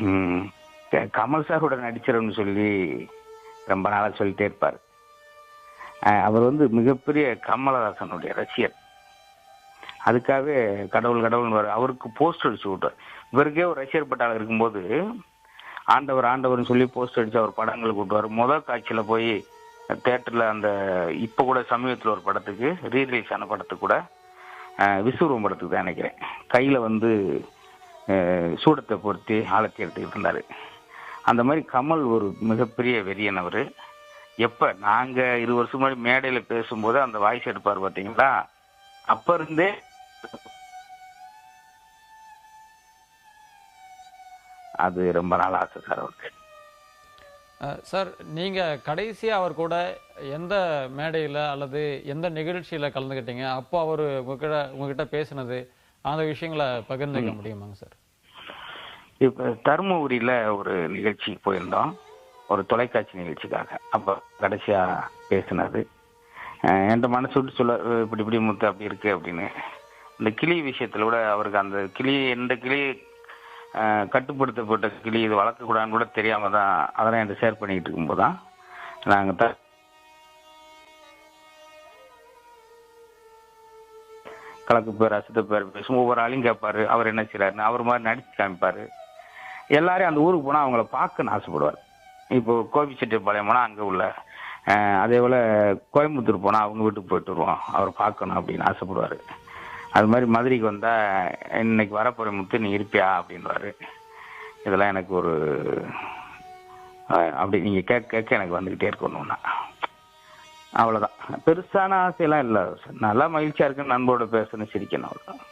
ம். கமல் சாரோட நடிச்சிரும்னு சொல்லி ரொம்ப நாளா சொல்லிட்டே இருப்பாரு. அவர் வந்து மிகப்பெரிய கமலஹாசனுடைய ரசிகர். அதுக்காகவே கடவுள் கடவுள்னு அவருக்கு போஸ்டர் அடிச்சு விட்டார். இவருக்கே ஒரு ரசிகர் பட்டாளம் இருக்கும்போது ஆண்டவர் ஆண்டவர்னு சொல்லி போஸ்டர் அடிச்சு அவர் படங்களுக்கு கூட்டுவார். முதல் காட்சியில போய் தேட்டர்ல அந்த இப்ப கூட சமீபத்தில் ஒரு படத்துக்கு ரீரிலீஸ் ஆன படத்துக்கு கூட விஸ்வரூபம் படத்துக்கு தான் நினைக்கிறேன், கையில வந்து சூடத்தை பொருத்தி ஆழத்தி எடுத்துக்கிட்டு இருந்தாரு. அந்த மாதிரி கமல் ஒரு மிகப்பெரிய வெறியன் அவரு. எப்ப நாங்க 20 வருஷம் முன்னாடி மேடையில பேசும்போது அந்த வாய்ஸ் எடுப்பார் பாத்தீங்களா, அப்ப இருந்தே அது ரொம்ப நாள் ஆசை சார் அவருக்கு. சார், நீங்க கடைசியா அவர் கூட எந்த மேடையில அல்லது எந்த நிகழ்ச்சியில கலந்துக்கிட்டீங்க? அப்போ அவர் உங்ககிட்ட பேசினது, அந்த விஷயங்களை பகிர்ந்துக்க முடியுமாங்க சார்? இப்ப தருமபுரியில ஒரு நிகழ்ச்சிக்கு போயிருந்தோம், ஒரு தொலைக்காட்சி நிகழ்ச்சிக்காக. அப்ப கடைசியா பேசினது என் மனசு விட்டு சொல்ல, இப்படி இப்படி முத்து அப்படி இருக்கு அப்படின்னு. இந்த கிளி விஷயத்துல கூட அவருக்கு அந்த கிளி எந்த கிளி கட்டுப்படுத்தப்பட்ட கிளி இது வளர்க்கக்கூடாதுன்னு கூட தெரியாம தான் அதெல்லாம் என்கிட்ட ஷேர் பண்ணிக்கிட்டு இருக்கும்போது தான் நாங்கள் கலக்கு பேர் அசுத்த பேர் பேசும். ஒவ்வொரு ஆளையும் கேட்பாரு அவர் என்ன செய்யறாருன்னு, அவர் மாதிரி நடிச்சு காமிப்பாரு. எல்லாரையும் அந்த ஊருக்கு போனால் அவங்கள பார்க்கன்னு ஆசைப்படுவார். இப்போ கோபிச்செட்டிப்பாளையம் போனால் அங்கே உள்ள, அதே போல் கோயம்புத்தூர் போனால் அவங்க வீட்டுக்கு போயிட்டு வருவோம், அவர் பார்க்கணும் அப்படின்னு ஆசைப்படுவார். அது மாதிரி மதுரைக்கு வந்தால் இன்னைக்கு வரப்போகிற முத்து நீ இருப்பியா அப்படின்வாரு. இதெல்லாம் எனக்கு ஒரு அப்படி நீங்கள் கேட்க கேட்க எனக்கு வந்துக்கிட்டே இருக்கணும்னா அவ்வளோதான். பெருசான ஆசையெல்லாம் இல்லை. நல்லா மகிழ்ச்சியாக இருக்குன்னு நண்பரோட பேசணும், சிரிக்கணும், அவ்வளோதான்.